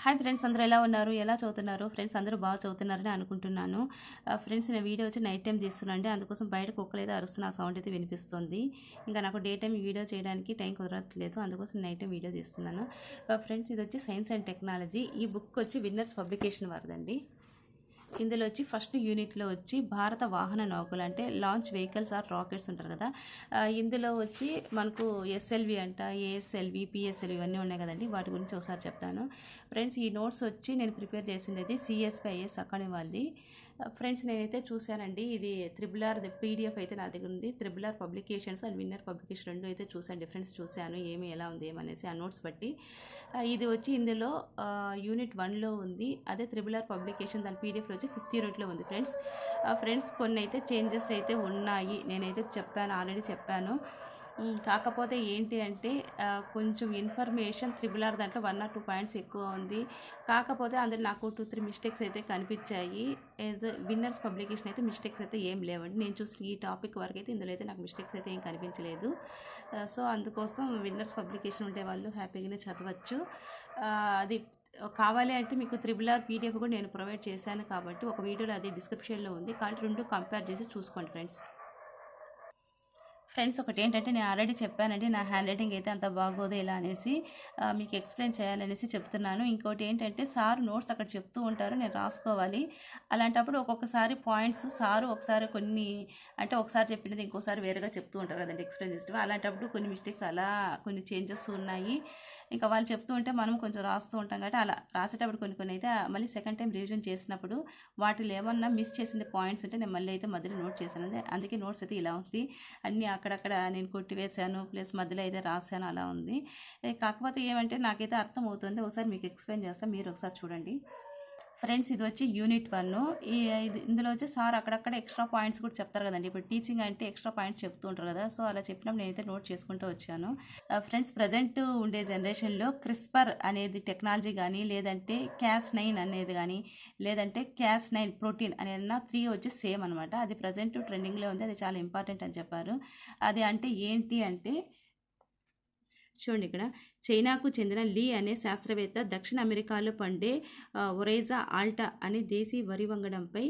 Hi friends, అందరూ ఎలా ఉన్నారు? ఎలా చదువుతున్నారు? ఫ్రెండ్స్ అందరూ బాగా చదువుతున్నారని అనుకుంటున్నాను. ఫ్రెండ్స్ నేను వీడియో వచ్చి నైట్ టైం తీస్తున్నానండి. అందుకోసం బయట కుక్కలైతే అరుస్తున్న సౌండ్ అయితే వినిపిస్తుంది. ఇంకా నాకు డే టైం వీడియో చేయడానికి టైం కుదరట్లేదు. అందుకోసం నైట్ టైం వీడియో తీస్తున్నాను. ఫ్రెండ్స్ ఇది వచ్చి సైన్స్ అండ్ టెక్నాలజీ. ఈ బుక్ వచ్చి విన్నర్స్ పబ్లికేషన్ వారిదండి. ఇందులో వచ్చి ఫస్ట్ యూనిట్లో వచ్చి భారత వాహన నౌకలు అంటే లాంచ్ వెహికల్స్ ఆర్ రాకెట్స్ ఉంటారు కదా. ఇందులో వచ్చి మనకు ఎస్ఎల్వి అంట, ఏఎస్ఎల్వి, పిఎస్ఎల్వి ఇవన్నీ ఉన్నాయి కదండి. వాటి గురించి ఒకసారి చెప్తాను ఫ్రెండ్స్. ఈ నోట్స్ వచ్చి నేను ప్రిపేర్ చేసింది సిఎస్పి ఐఎస్ అకాడమీ వాళ్ళది. ఫ్రెండ్స్ నేనైతే చూశానండి. ఇది త్రిబుల్ ఆర్ పీడిఎఫ్ అయితే నా దగ్గర ఉంది. Triple R publications and winner publication రెండు అయితే చూశాను. డిఫరెన్స్ చూశాను ఎలా ఉంది ఏమనేసి ఆ నోట్స్ బట్టి. ఇది వచ్చి ఇందులో యూనిట్ 1లో ఉంది. అదే త్రిబుల్ ఆర్ పబ్లికేషన్ దాని పీడిఎఫ్లో వచ్చి 5th యూనిట్లో ఉంది ఫ్రెండ్స్. ఫ్రెండ్స్ కొన్ని అయితే చేంజెస్ అయితే ఉన్నాయి. నేనైతే ఆల్రెడీ చెప్పాను. కాకపోతే ఏంటి అంటే కొంచెం ఇన్ఫర్మేషన్ త్రిబుల్ ఆర్ దాంట్లో 1 or 2 పాయింట్స్ ఎక్కువ ఉంది. కాకపోతే అందులో నాకు 2-3 మిస్టేక్స్ అయితే కనిపించాయి. ఏదో విన్నర్స్ పబ్లికేషన్ అయితే మిస్టేక్స్ అయితే ఏం లేవండి. నేను చూసిన ఈ టాపిక్ వరకు అయితే ఇందులో అయితే నాకు మిస్టేక్స్ అయితే ఏం కనిపించలేదు. సో అందుకోసం విన్నర్స్ పబ్లికేషన్ ఉండే వాళ్ళు హ్యాపీగానే చదవచ్చు. అది కావాలి అంటే మీకు త్రిబుల్ ఆర్ పీడిఎఫ్ కూడా నేను ప్రొవైడ్ చేశాను కాబట్టి ఒక వీడియోలో అది డిస్క్రిప్షన్లో ఉంది. కాబట్టి రెండు కంపేర్ చేసి చూసుకోండి ఫ్రెండ్స్. ఒకటి ఏంటంటే నేను ఆల్రెడీ చెప్పానండి, నా హ్యాండ్ రైటింగ్ అయితే అంత బాగోదు ఇలా అనేసి మీకు ఎక్స్ప్లెయిన్ చేయాలనేసి చెప్తున్నాను. ఇంకోటి ఏంటంటే సార్ నోట్స్ అక్కడ చెప్తూ ఉంటారు, నేను రాసుకోవాలి. అలాంటప్పుడు ఒక్కొక్కసారి పాయింట్స్ సారు ఒకసారి ఒకసారి చెప్పినది ఇంకోసారి వేరేగా చెప్తూ ఉంటారు కదండి ఎక్స్ప్లెయిన్ చేస్తూ. అలాంటప్పుడు కొన్ని మిస్టేక్స్ అలా కొన్ని చేంజెస్ ఉన్నాయి. ఇంకా వాళ్ళు చెప్తూ ఉంటే మనం కొంచెం రాస్తూ ఉంటాం కాబట్టి అలా రాసేటప్పుడు కొన్ని అయితే మళ్ళీ సెకండ్ టైం రివిజన్ చేసినప్పుడు వాటిలో ఏమన్నా మిస్ చేసిన పాయింట్స్ ఉంటే నేను మళ్ళీ అయితే మధ్యలో నోట్ చేశాను. అందుకే నోట్స్ అయితే ఇలా ఉంది. అన్నీ అక్కడక్కడ నేను కొట్టివేశాను, ప్లస్ మధ్యలో అయితే రాశాను, అలా ఉంది. కాకపోతే ఏమంటే నాకైతే అర్థం అవుతుంది. ఒకసారి మీకు ఎక్స్ప్లెయిన్ చేస్తాను, మీరు ఒకసారి చూడండి ఫ్రెండ్స్. ఇది వచ్చి యూనిట్ 1. ఇందులో వచ్చి సార్ అక్కడక్కడ ఎక్స్ట్రా పాయింట్స్ కూడా చెప్తారు కదండి. ఇప్పుడు టీచింగ్ అంటే ఎక్స్ట్రా పాయింట్స్ చెప్తూ ఉంటారు కదా. సో అలా చెప్పినప్పుడు నేనైతే నోట్ చేసుకుంటూ వచ్చాను. ఫ్రెండ్స్ ప్రజెంట్ ఉండే జనరేషన్లో క్రిస్పర్ అనేది టెక్నాలజీ కానీ, లేదంటే Cas9 అనేది కానీ, లేదంటే Cas9 ప్రోటీన్ అనేది 3 వచ్చి సేమ్ అనమాట. అది ప్రజెంట్ ట్రెండింగ్లో ఉంది. అది చాలా ఇంపార్టెంట్ అని చెప్పారు. అది అంటే ఏంటి అంటే చూడండి, ఇక్కడ చైనాకు చెందిన లీ అనే శాస్త్రవేత్త దక్షిణ అమెరికాలో పండే ఒరైజా ఆల్టా అనే దేశీ వరి వంగడంపై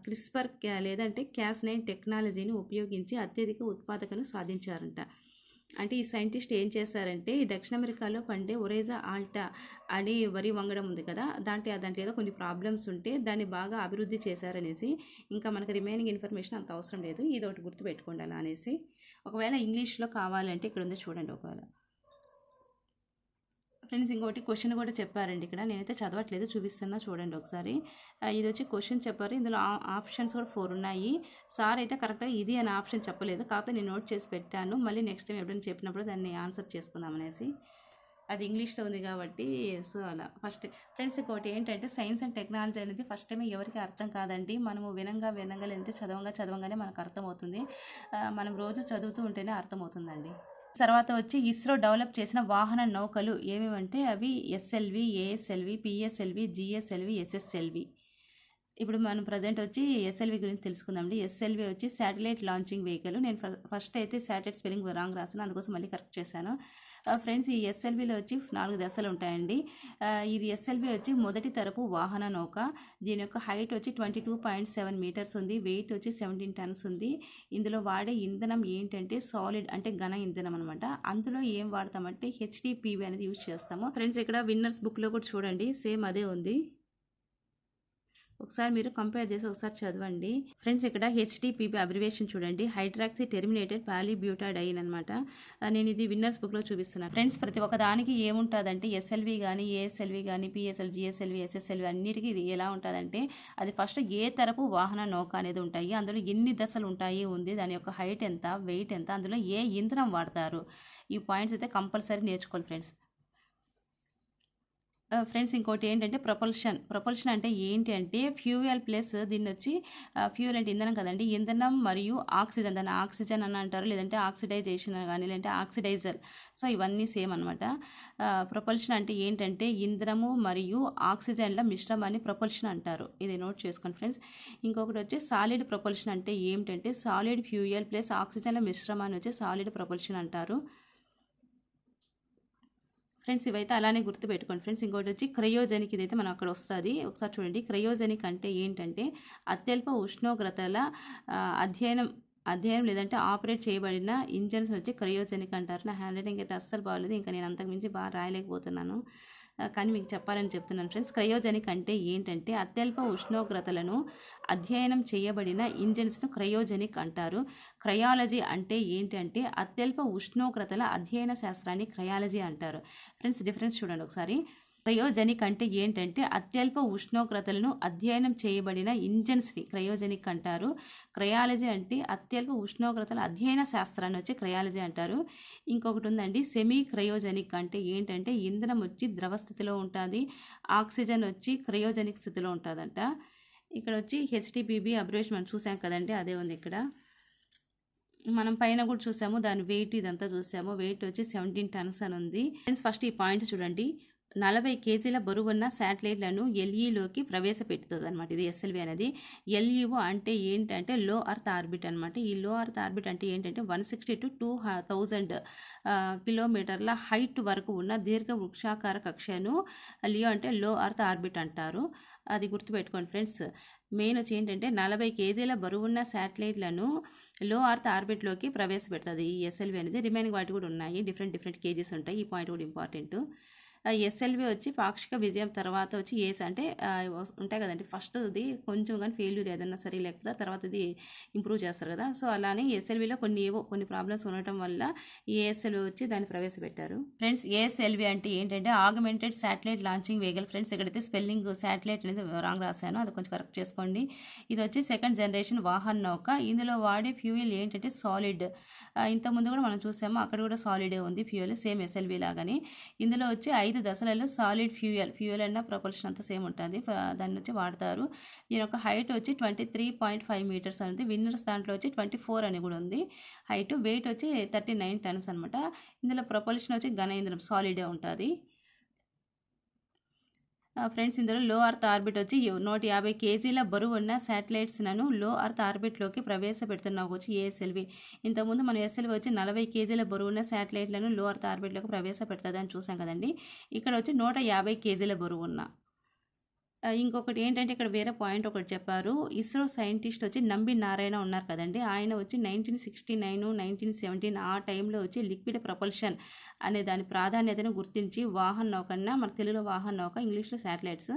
క్రిస్పర్ లేదంటే Cas9 టెక్నాలజీని ఉపయోగించి అత్యధిక ఉత్పాదకను సాధించారంట. అంటే ఈ సైంటిస్ట్ ఏం చేశారంటే ఈ దక్షిణ అమెరికాలో పండే ఒరైజా ఆల్టా అని వరి వంగడం ఉంది కదా, దాంట్లో ఏదో కొన్ని ప్రాబ్లమ్స్ ఉంటే దాన్ని బాగా అభివృద్ధి చేశారనేసి. ఇంకా మనకు రిమైనింగ్ ఇన్ఫర్మేషన్ అంత అవసరం లేదు, ఇది ఒకటి గుర్తుపెట్టుకోండి అలా అనేసి. ఒకవేళ ఇంగ్లీష్లో కావాలంటే ఇక్కడ ఉంది చూడండి. ఒకవేళ ఫ్రెండ్స్ ఇంకోటి క్వశ్చన్ కూడా చెప్పారండి. ఇక్కడ నేనైతే చదవట్లేదు, చూపిస్తున్నా చూడండి ఒకసారి. ఇది వచ్చి క్వశ్చన్ చెప్పారు. ఇందులో ఆప్షన్స్ కూడా 4 ఉన్నాయి. సార్ అయితే కరెక్ట్గా ఇది అని ఆప్షన్ చెప్పలేదు, కాకపోతే నేను నోట్ చేసి పెట్టాను. మళ్ళీ నెక్స్ట్ టైం ఎప్పుడైనా చెప్పినప్పుడు దాన్ని ఆన్సర్ చేసుకుందాం అనేసి. అది ఇంగ్లీష్లో ఉంది కాబట్టి సో అలా. ఫస్ట్ ఫ్రెండ్స్ ఇంకోటి ఏంటంటే సైన్స్ అండ్ టెక్నాలజీ అనేది ఫస్ట్ టైం ఎవరికి అర్థం కాదండి. మనము వినంగా లేదంటే చదవంగానే మనకు అర్థమవుతుంది. మనం రోజు చదువుతూ ఉంటేనే అర్థమవుతుందండి. తర్వాత వచ్చి ఇస్రో డెవలప్ చేసిన వాహన నౌకలు ఏమేమంటే అవి SLV, ASLV, PSLV, GSLV, SSLV. ఇప్పుడు మనం ప్రజెంట్ వచ్చి ఎస్ఎల్వి గురించి తెలుసుకుందామండి. ఎస్ఎల్వి వచ్చి శాటిలైట్ లాంచింగ్ వెహికల్. నేను ఫస్ట్ అయితే శాటిలైట్ స్పెల్లింగ్ రాంగ్ రాసాను, అందుకోసం మళ్ళీ కరెక్ట్ చేశాను. ఫ్రెండ్స్ ఈ ఎస్ఎల్విలో వచ్చి 4 దశలు ఉంటాయండి. ఇది ఎస్ఎల్వి వచ్చి మొదటి తరపు వాహన నౌక. దీని యొక్క హైట్ వచ్చి 22.7 మీటర్స్ ఉంది. వెయిట్ వచ్చి 17 టన్స్ ఉంది. ఇందులో వాడే ఇంధనం ఏంటంటే సాలిడ్ అంటే ఘన ఇంధనం అనమాట. అందులో ఏం వాడతామంటే HDPV అనేది యూజ్ చేస్తాము. ఫ్రెండ్స్ ఇక్కడ విన్నర్స్ బుక్లో కూడా చూడండి, సేమ్ అదే ఉంది. ఒకసారి మీరు కంపేర్ చేసి ఒకసారి చదవండి ఫ్రెండ్స్. ఇక్కడ HDPV అబ్రివేషన్ చూడండి, హైడ్రాక్సీ టెర్మినేటెడ్ పాలీబ్యూటాడైన్ అనమాట. నేను ఇది విన్నర్స్ బుక్లో చూపిస్తున్నాను ఫ్రెండ్స్. ప్రతి ఒక్క దానికి ఏముంటుందంటే ఎస్ఎల్వి కానీ, ఏఎస్ఎల్వి కానీ, పిఎస్ఎల్, జిఎస్ఎల్వి, ఎస్ఎస్ఎల్వి అన్నిటికీ ఇది ఎలా ఉంటుందంటే అది ఫస్ట్ ఏ తరపు వాహన నౌక అనేది ఉంటాయి, అందులో ఎన్ని దశలు ఉంటాయి ఉంది, దాని యొక్క హైట్ ఎంత, వెయిట్ ఎంత, అందులో ఏ ఇంధనం వాడతారు, ఈ పాయింట్స్ అయితే కంపల్సరీ నేర్చుకోవాలి ఫ్రెండ్స్. ఫ్రెండ్స్ ఇంకోటి ఏంటంటే ప్రొపల్షన్ అంటే ఏంటి అంటే ఫ్యూయల్ ప్లస్ దీన్ని వచ్చి ఫ్యూయల్ అంటే ఇంధనం కదండి, ఇంధనం మరియు ఆక్సిజన్, దాన్ని ఆక్సిజన్ అని అంటారు, లేదంటే ఆక్సిడైజేషన్ కానీ, లేదంటే ఆక్సిడైజర్. సో ఇవన్నీ సేమ్ అనమాట. ప్రొపల్షన్ అంటే ఏంటంటే ఇంధనము మరియు ఆక్సిజన్ల మిశ్రమాన్ని ప్రొపల్షన్ అంటారు. ఇది నోట్ చేసుకోండి ఫ్రెండ్స్. ఇంకొకటి వచ్చి సాలిడ్ ప్రొపల్షన్ అంటే ఏమిటంటే సాలిడ్ ఫ్యూయల్ ప్లస్ ఆక్సిజన్ల మిశ్రమాన్ని వచ్చి సాలిడ్ ప్రొపల్షన్ అంటారు. ఫ్రెండ్స్ ఇవైతే అలానే గుర్తుపెట్టుకోండి ఫ్రెండ్స్. ఇంకోటి వచ్చి క్రయోజెనిక్, ఇదైతే మనం అక్కడ వస్తుంది, ఒకసారి చూడండి. క్రయోజెనిక్ అంటే ఏంటంటే అత్యల్ప ఉష్ణోగ్రతల అధ్యయనం లేదంటే ఆపరేట్ చేయబడిన ఇంజన్స్ వచ్చి క్రయోజెనిక్ అంటారు. నా హ్యాండ్ రైటింగ్ అయితే అస్సలు బాగలేదు, ఇంకా నేను అంతకుమించి బాగా రాయలేకపోతున్నాను, కానీ మీకు చెప్పాలని చెప్తున్నాను ఫ్రెండ్స్. క్రయోజెనిక్ అంటే ఏంటంటే అత్యల్ప ఉష్ణోగ్రతలను అధ్యయనం చేయబడిన ఇంజన్స్ను క్రయోజెనిక్ అంటారు. క్రయాలజీ అంటే ఏంటంటే అత్యల్ప ఉష్ణోగ్రతల అధ్యయన శాస్త్రాన్ని క్రయాలజీ అంటారు. ఫ్రెండ్స్ డిఫరెన్స్ చూడండి ఒకసారి. క్రయోజెనిక్ అంటే ఏంటంటే అత్యల్ప ఉష్ణోగ్రతలను అధ్యయనం చేయబడిన ఇంజన్స్ని క్రయోజెనిక్ అంటారు. క్రయాలజీ అంటే అత్యల్ప ఉష్ణోగ్రతల అధ్యయన శాస్త్రాన్ని వచ్చి క్రయాలజీ అంటారు. ఇంకొకటి ఉందండి సెమీ క్రయోజెనిక్ అంటే ఏంటంటే ఇంధనం వచ్చి ద్రవ స్థితిలో ఉంటుంది, ఆక్సిజన్ వచ్చి క్రయోజెనిక్ స్థితిలో ఉంటుందంట. ఇక్కడ వచ్చి హెచ్టిపిబి అబ్రివేషన్ మనం చూసాం కదండి, అదే ఉంది ఇక్కడ. మనం పైన కూడా చూసాము, దాని వెయిట్ ఇదంతా చూసాము. వెయిట్ వచ్చి 17 టన్స్ అని ఉంది. ఫ్రెండ్స్ ఫస్ట్ ఈ పాయింట్ చూడండి. 40 కేజీల బరువున్న శాటిలైట్లను ఎల్ఈలోకి ప్రవేశపెడుతుంది అనమాట ఇది ఎస్ఎల్వి అనేది. ఎల్ఈఓ అంటే ఏంటంటే లో అర్త్ ఆర్బిట్ అనమాట. ఈ లో అర్త్ ఆర్బిట్ అంటే ఏంటంటే 160 to 2000 కిలోమీటర్ల హైట్ వరకు ఉన్న దీర్ఘ వృక్షాకార కక్షను లియో అంటే లో అర్త్ ఆర్బిట్ అంటారు. అది గుర్తుపెట్టుకోండి ఫ్రెండ్స్. మెయిన్ వచ్చి ఏంటంటే 40 కేజీల బరువున్న శాటిలైట్లను లో అర్త్ ఆర్బిట్లోకి ప్రవేశపెడుతుంది ఈ ఎస్ఎల్వి అనేది. రిమైనింగ్ వాటి కూడా ఉన్నాయి, డిఫరెంట్ కేజీస్ ఉంటాయి. ఈ పాయింట్ కూడా ఇంపార్టెంట్. ఎస్ఎల్వి వచ్చి పాక్షిక విజయం తర్వాత వచ్చి ఏస్ అంటే ఉంటాయి కదండి. ఫస్ట్ది కొంచెం కానీ ఫెయిల్యూర్ ఏదన్నా సరే లేకపోతే తర్వాతది ఇంప్రూవ్ చేస్తారు కదా. సో అలానే ఎస్ఎల్విలో కొన్ని ప్రాబ్లమ్స్ ఉండటం వల్ల ఏఎస్ఎల్వి వచ్చి దాన్ని ప్రవేశపెట్టారు. ఫ్రెండ్స్ ఏఎస్ఎల్వి అంటే ఏంటంటే augmented satellite launching vehicle. Friends ఇక్కడైతే స్పెల్లింగ్ శాటిలైట్ అనేది రాంగ్ రాశాను, అది కొంచెం కరెక్ట్ చేసుకోండి. ఇది వచ్చి 2nd జనరేషన్ వాహన నౌక. ఇందులో వాడే ఫ్యూయల్ ఏంటంటే సాలిడ్. ఇంతకుముందు కూడా మనం చూసాము, అక్కడ కూడా సాలిడే ఉంది ఫ్యూయల్, సేమ్ ఎస్ఎల్వి లాగానే. ఇందులో వచ్చి 5 దశలలో సాలిడ్ ఫ్యూయల్ అన్న ప్రొపల్షన్ అంతా సేమ్ ఉంటుంది, దాన్ని వచ్చి వాడతారు. దీని యొక్క హైట్ వచ్చి 23.5 మీటర్స్ అనేది. విన్నర్స్ దాంట్లో వచ్చి 24 అని కూడా ఉంది హైట్. వెయిట్ వచ్చి 39 టన్స్ అనమాట. ఇందులో ప్రొపల్షన్ వచ్చి ఘన ఇంధనం సాలిడే ఉంటుంది. ఫ్రెండ్స్ ఇందులో లో అర్త్ ఆర్బిట్ వచ్చి 150 కేజీల బరువు ఉన్న శాటిలైట్స్లను లో అర్త్ ఆర్బిట్లోకి ప్రవేశపెడుతున్నావు వచ్చి ఏఎస్ఎల్వి. ఇంతకుముందు మన ఎస్ఎల్వి వచ్చి 40 కేజీల బరువు ఉన్న శాటిలైట్లను లో అర్త్ ఆర్బిట్లోకి ప్రవేశపెడుతుంది అని చూసాం కదండి. ఇక్కడ వచ్చి 150 కేజీల బరువు ఉన్న. ఇంకొకటి ఏంటంటే ఇక్కడ వేరే పాయింట్ ఒకటి చెప్పారు. ఇస్రో సైంటిస్ట్ వచ్చి నంబి నారాయణ ఉన్నారు కదండి, ఆయన వచ్చి 1969, 1917 ఆ టైంలో వచ్చి లిక్విడ్ ప్రపల్షన్ అనే దాని ప్రాధాన్యతను గుర్తించి వాహన నౌకన్నా, మన తెలుగులో వాహన నౌక, ఇంగ్లీష్లో శాటిలైట్స్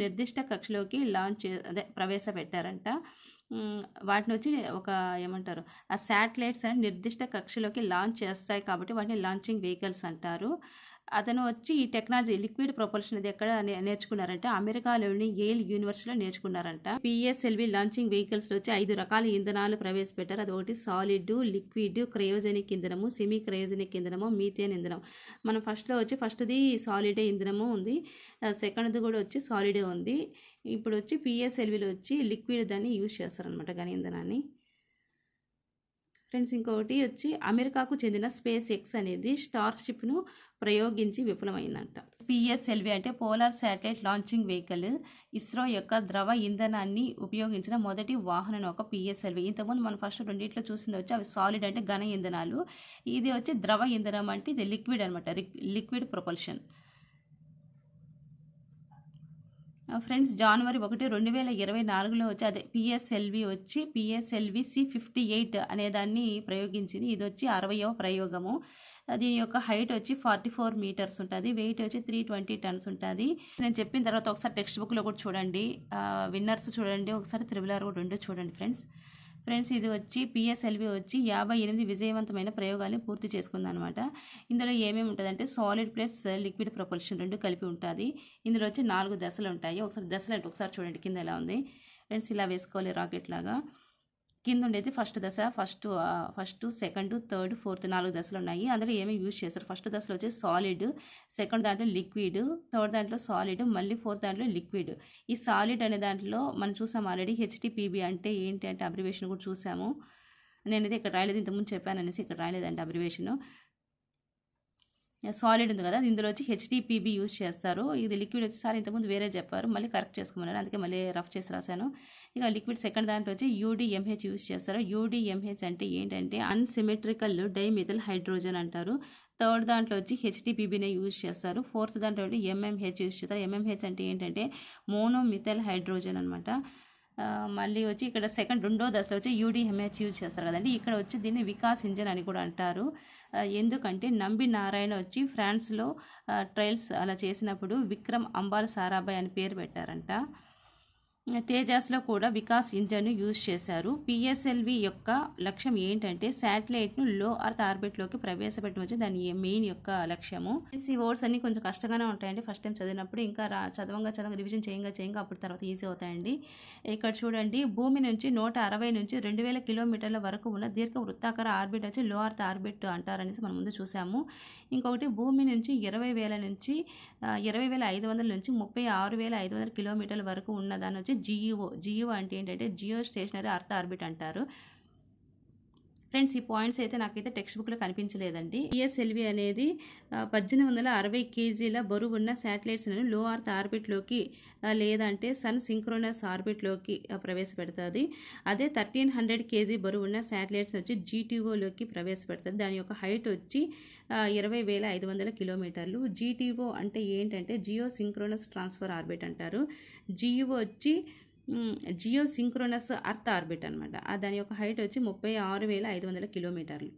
నిర్దిష్ట కక్షలోకి ప్రవేశపెట్టారంట. వాటిని వచ్చి ఏమంటారు, ఆ శాటిలైట్స్ అని నిర్దిష్ట కక్షలోకి లాంచ్ చేస్తాయి కాబట్టి వాటిని లాంచింగ్ వెహికల్స్ అంటారు. అతను వచ్చి ఈ టెక్నాలజీ లిక్విడ్ ప్రొపల్షన్ అది ఎక్కడ నేర్చుకున్నారంటే అమెరికాలోని యేల్ యూనివర్సిటీలో నేర్చుకున్నారంట. పిఎస్ఎల్వి లాంచింగ్ వెహికల్స్ వచ్చి 5 రకాల ఇంధనాలు ప్రవేశపెట్టారు. అది ఒకటి సాలిడ్, లిక్విడ్, క్రయోజెనిక్ ఇంధనము, సెమీ క్రయోజెనిక్ ఇంధనము, మీథేన్ ఇంధనం. మనం ఫస్ట్ది సాలిడే ఇంధనము ఉంది, సెకండ్ది కూడా వచ్చి సాలిడే ఉంది. ఇప్పుడు వచ్చి పిఎస్ఎల్విలో వచ్చి లిక్విడ్ దాన్ని యూజ్ చేస్తారనమాట ఘన ఇంధనాన్ని. ఫ్రెండ్స్ ఇంకొకటి వచ్చి అమెరికాకు చెందిన స్పేస్ ఎక్స్ అనేది స్టార్షిప్ను ప్రయోగించి విఫలమైందంట. పిఎస్ఎల్వి అంటే polar satellite launching vehicle. ISRO యొక్క ద్రవ ఇంధనాన్ని ఉపయోగించిన మొదటి వాహన నౌక పిఎస్ఎల్వి. ఇంతకుముందు మనం ఫస్ట్ రెండింటిలో చూసింది వచ్చి అవి సాలిడ్ అంటే ఘన ఇంధనాలు, ఇది వచ్చి ద్రవ ఇంధనం అంటే ఇది లిక్విడ్ అనమాట, లిక్విడ్ ప్రొపల్షన్. ఫ్రెండ్స్ జనవరి 1, 2024లో వచ్చి అదే పిఎస్ఎల్వి C58 అనే దాన్ని ప్రయోగించింది. ఇది వచ్చి 60వ ప్రయోగము. దీని యొక్క హైట్ వచ్చి 44 మీటర్స్ ఉంటుంది, వెయిట్ వచ్చి 320 టన్స్ ఉంటుంది. నేను చెప్పిన తర్వాత ఒకసారి టెక్స్ట్ బుక్లో కూడా చూడండి, విన్నర్స్ చూడండి, ఒకసారి RRR కూడా 2 చూడండి ఫ్రెండ్స్ ఇది వచ్చి పిఎస్ఎల్వి వచ్చి 58 విజయవంతమైన ప్రయోగాన్ని పూర్తి చేసుకుందనమాట. ఇందులో ఏమేమి ఉంటుందంటే సాలిడ్ ప్లస్ లిక్విడ్ ప్రొపల్షన్ 2 కలిపి ఉంటుంది. ఇందులో వచ్చి 4 దశలు ఉంటాయి. దశలు అంటే ఒకసారి చూడండి కింద ఎలా ఉంది ఫ్రెండ్స్. ఇలా వేసుకోవాలి రాకెట్ లాగా. కింద ఉండేది ఫస్ట్ దశ, ఫస్ట్, సెకండ్, థర్డ్, ఫోర్త్ 4 దశలు ఉన్నాయి. అందులో ఏమేమి యూజ్ చేస్తారు, ఫస్ట్ దశలో వచ్చి సాలిడ్, సెకండ్ దాంట్లో లిక్విడ్, థర్డ్ దాంట్లో సాలిడ్, మళ్ళీ ఫోర్త్ దాంట్లో లిక్విడ్. ఈ సాలిడ్ అనే దాంట్లో మనం చూసాము ఆల్రెడీ హెచ్టిపిబి అంటే ఏంటి అంటే అబ్రివేషన్ కూడా చూసాము. నేనైతే ఇక్కడ రాయలేదు, ఇంతకుముందు చెప్పాను అనేసి ఇక్కడ రాయలేదండి అబ్రివేషన్. సాలిడ్ ఉంది కదా, ఇందులో వచ్చి హెచ్డిపిబి యూజ్ చేస్తారు. ఇది లిక్విడ్ వచ్చి సార్ ఇంతకుముందు వేరే చెప్పారు, మళ్ళీ కరెక్ట్ చేసుకోమన్నారు, అందుకే మళ్ళీ రఫ్ చేసి రాశాను. ఇక లిక్విడ్ సెకండ్ దాంట్లో వచ్చి యూడిఎంహెచ్ యూజ్ చేస్తారు. యూడిఎంహెచ్ అంటే ఏంటంటే అన్సిమెట్రికల్ డైమిథైల్ హైడ్రోజన్ అంటారు. థర్డ్ దాంట్లో వచ్చి హెచ్టిపిబినే యూజ్ చేస్తారు. ఫోర్త్ దాంట్లో ఎంఎంహెచ్ యూజ్ చేస్తారు. ఎంఎంహెచ్ అంటే ఏంటంటే మోనోమిథైల్ హైడ్రోజన్ అనమాట. మళ్ళీ వచ్చి ఇక్కడ రెండో దశలో వచ్చి యూడిఎంహెచ్ యూజ్ చేస్తారు కదండి. ఇక్కడ వచ్చి దీన్ని వికాస్ ఇంజన్ అని కూడా అంటారు. ఎందుకంటే నంబి నారాయణ వచ్చి ఫ్రాన్స్లో ట్రయల్స్ అలా చేసినప్పుడు విక్రమ్ అంబాల్ సారాభాయ్ అని పేరు పెట్టారంట. తేజాస్లో కూడా వికాస్ ఇంజన్ను యూజ్ చేశారు. పిఎస్ఎల్వి యొక్క లక్ష్యం ఏంటంటే శాటిలైట్ను లో అర్త్ ఆర్బిట్లోకి ప్రవేశపెట్టడం దాని మెయిన్ యొక్క లక్ష్యము. ఈ వర్డ్స్ అన్ని కొంచెం కష్టంగానే ఉంటాయండి ఫస్ట్ టైం చదివినప్పుడు. ఇంకా చదవంగా రివిజన్ చేయంగా అప్పుడు తర్వాత ఈజీ అవుతాయండి. ఇక్కడ చూడండి, భూమి నుంచి 160 నుంచి 2000 కిలోమీటర్ల వరకు ఉన్న దీర్ఘ వృత్తాకార ఆర్బిట్ వచ్చి లో అర్త్ ఆర్బిట్ అంటారనేసి మనం ముందు చూసాము. ఇంకొకటి భూమి నుంచి 20,000 నుంచి 20,500 నుంచి 36,500 కిలోమీటర్ల వరకు ఉన్నదాన్ని వచ్చి జియో అంటే ఏంటంటే జియో స్టేషనరీ అర్త్ ఆర్బిట్ అంటారు. ఫ్రెండ్స్, ఈ పాయింట్స్ అయితే నాకైతే టెక్స్ట్ బుక్లో కనిపించలేదండి. పిఎస్ఎల్వి అనేది 1860 కేజీల బరువు ఉన్న శాటిలైట్స్లను లో అర్త్ ఆర్బిట్లోకి లేదంటే సన్ సింక్రోనస్ ఆర్బిట్లోకి ప్రవేశపెడుతుంది. అదే 1300 కేజీ బరువు ఉన్న శాటిలైట్స్ వచ్చి జీటీఓలోకి ప్రవేశపెడుతుంది. దాని యొక్క హైట్ వచ్చి 20,500 కిలోమీటర్లు. జీటీఓ అంటే ఏంటంటే జియో సింక్రోనస్ ట్రాన్స్ఫర్ ఆర్బిట్ అంటారు. జియో వచ్చి జియో సింక్రోనస్ అర్త్ ఆర్బిట్ అనమాట. దాని యొక్క హైట్ వచ్చి 36,500 కిలోమీటర్లు.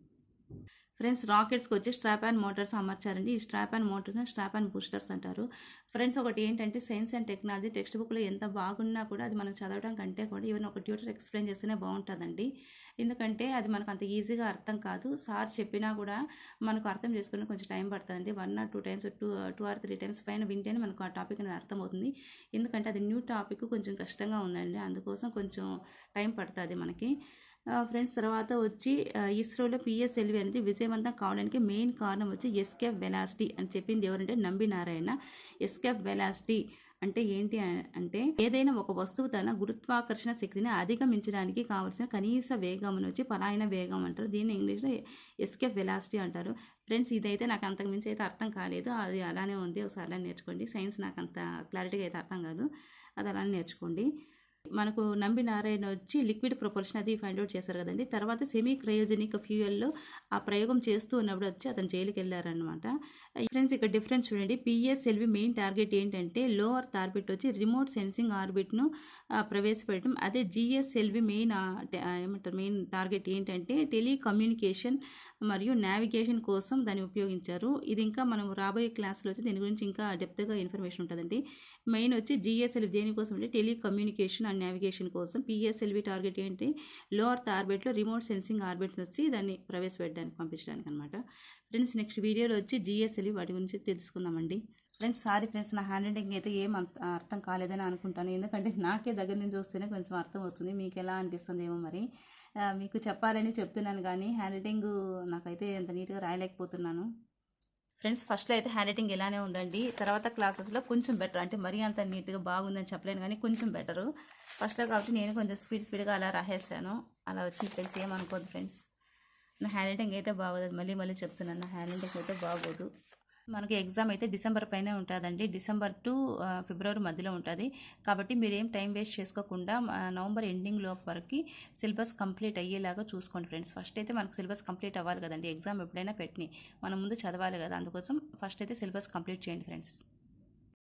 ఫ్రెండ్స్, రాకెట్స్కి వచ్చి స్ట్రాప్ అండ్ మోటార్స్ అమర్చారండి. ఈ స్ట్రాప్ అండ్ మోటార్స్ని స్ట్రాప్ అండ్ బూస్టర్స్ అంటారు. ఫ్రెండ్స్, ఒకటి ఏంటంటే సైన్స్ అండ్ టెక్నాలజీ టెక్స్ట్ బుక్లో ఎంత బాగున్నా కూడా అది మనం చదవడం కంటే కూడా ఈవెన్ ఒక ట్యూటర్ ఎక్స్ప్లెయిన్ చేస్తేనే బాగుంటుందండి. ఎందుకంటే అది మనకు అంత ఈజీగా అర్థం కాదు. సార్ చెప్పినా కూడా మనకు అర్థం చేసుకుని కొంచెం టైం పడుతుందండి. 1 or 2 times 2 or 3 times పైన వింటేనే మనకు ఆ టాపిక్ అనేది అర్థమవుతుంది. ఎందుకంటే అది న్యూ టాపిక్, కొంచెం కష్టంగా ఉందండి. అందుకోసం కొంచెం టైం పడుతుంది మనకి. ఫ్రెండ్స్, తర్వాత వచ్చి ఇస్రోలో పిఎస్ఎల్వి అనేది విజయవంతం కావడానికి మెయిన్ కారణం వచ్చి ఎస్కేప్ వెలాసిటీ అని చెప్పింది ఎవరంటే నంబి నారాయణ. ఎస్కేప్ వెలాసిటీ అంటే ఏంటి అంటే ఏదైనా ఒక వస్తువు తన గురుత్వాకర్షణ శక్తిని అధిగమించడానికి కావలసిన కనీస వేగం వచ్చి పలాయన వేగం అంటారు. దీన్ని ఇంగ్లీష్లో ఎస్కేప్ వెలాసిటీ అంటారు. ఫ్రెండ్స్, ఇదైతే నాకు అంతకు మించి అయితే అర్థం కాలేదు. అది అలానే ఉంది, ఒకసారి అలా నేర్చుకోండి. సైన్స్ నాకు అంత క్లారిటీగా అయితే అర్థం కాదు, అది అలానే నేర్చుకోండి. మనకు నంబి నారాయణ వచ్చి లిక్విడ్ ప్రొపల్షన్ అది ఫైండ్ అవుట్ చేశారు కదండి. తర్వాత సెమీ క్రయోజెనిక్ ఫ్యూయల్లో ఆ ప్రయోగం చేస్తూ ఉన్నప్పుడు వచ్చి అతను జైలుకి వెళ్ళారనమాట. ఫ్రెండ్స్, ఇక్కడ డిఫరెన్స్ చూడండి. పిఎస్ఎల్వి మెయిన్ టార్గెట్ ఏంటంటే లో అర్త్ ఆర్బిట్ వచ్చి రిమోట్ సెన్సింగ్ ఆర్బిట్ను ప్రవేశపెట్టడం. అదే జిఎస్ఎల్వి మెయిన్ టార్గెట్ ఏంటంటే టెలికమ్యూనికేషన్ మరియు నావిగేషన్ కోసం దాన్ని ఉపయోగించారు. ఇది ఇంకా మనం రాబోయే క్లాస్లో వచ్చి దీని గురించి ఇంకా డెప్త్గా ఇన్ఫర్మేషన్ ఉంటుందండి. మెయిన్ వచ్చి జిఎస్ఎల్వి దేనికోసం అంటే టెలికమ్యూనికేషన్ అండ్ నావిగేషన్ కోసం. పిఎస్ఎల్వి టార్గెట్ ఏంటి, లో అర్త్ ఆర్బిట్లో రిమోట్ సెన్సింగ్ ఆర్బిట్ వచ్చి దాన్ని ప్రవేశపెట్టడానికి పంపించడానికి అనమాట. ఫ్రెండ్స్, నెక్స్ట్ వీడియోలో వచ్చి జిఎస్ఎల్వి వాటి గురించి తెలుసుకుందామండి. ఫ్రెండ్స్, సారీ ఫ్రెండ్స్, నా హ్యాండ్ రైటింగ్ అయితే ఏం అర్థం కాలేదని అనుకుంటాను. ఎందుకంటే నాకే దగ్గర నుంచి చూస్తేనే కొంచెం అర్థం అవుతుంది. మీకు ఎలా అనిపిస్తుంది ఏమో మరి. మీకు చెప్పాలని చెప్తున్నాను కానీ హ్యాండ్ రైటింగ్ నాకైతే ఎంత నీట్గా రాయలేకపోతున్నాను. ఫ్రెండ్స్, ఫస్ట్లో అయితే హ్యాండ్ రైటింగ్ ఇలానే ఉందండి. తర్వాత క్లాసెస్లో కొంచెం బెటర్, అంటే మరీ అంత నీట్గా బాగుందని చెప్పలేను కానీ కొంచెం బెటరు. ఫస్ట్లో కాబట్టి నేను కొంచెం స్పీడ్గా అలా రాసేసాను. అలా వచ్చింది ఫ్రెండ్స్, ఏమనుకోదు ఫ్రెండ్స్. నా హ్యాండ్ రైటింగ్ అయితే బాగోదు, మళ్ళీ చెప్తున్నాను, నా హ్యాండ్ రైటింగ్ అయితే బాగోదు. మనకి ఎగ్జామ్ అయితే డిసెంబర్ పైనే ఉంటుందండి. డిసెంబర్ టు ఫిబ్రవరి మధ్యలో ఉంటుంది. కాబట్టి మీరేం టైం వేస్ట్ చేసుకోకుండా నవంబర్ ఎండింగ్ లోపు వరకు సిలబస్ కంప్లీట్ అయ్యేలాగా చూసుకోండి ఫ్రెండ్స్. ఫస్ట్ అయితే మనకు సిలబస్ కంప్లీట్ అవ్వాలి కదండి. ఎగ్జామ్ ఎప్పుడైనా పెట్టినాయి మనం ముందు చదవాలి కదా. అందుకోసం ఫస్ట్ అయితే సిలబస్ కంప్లీట్ చేయండి ఫ్రెండ్స్.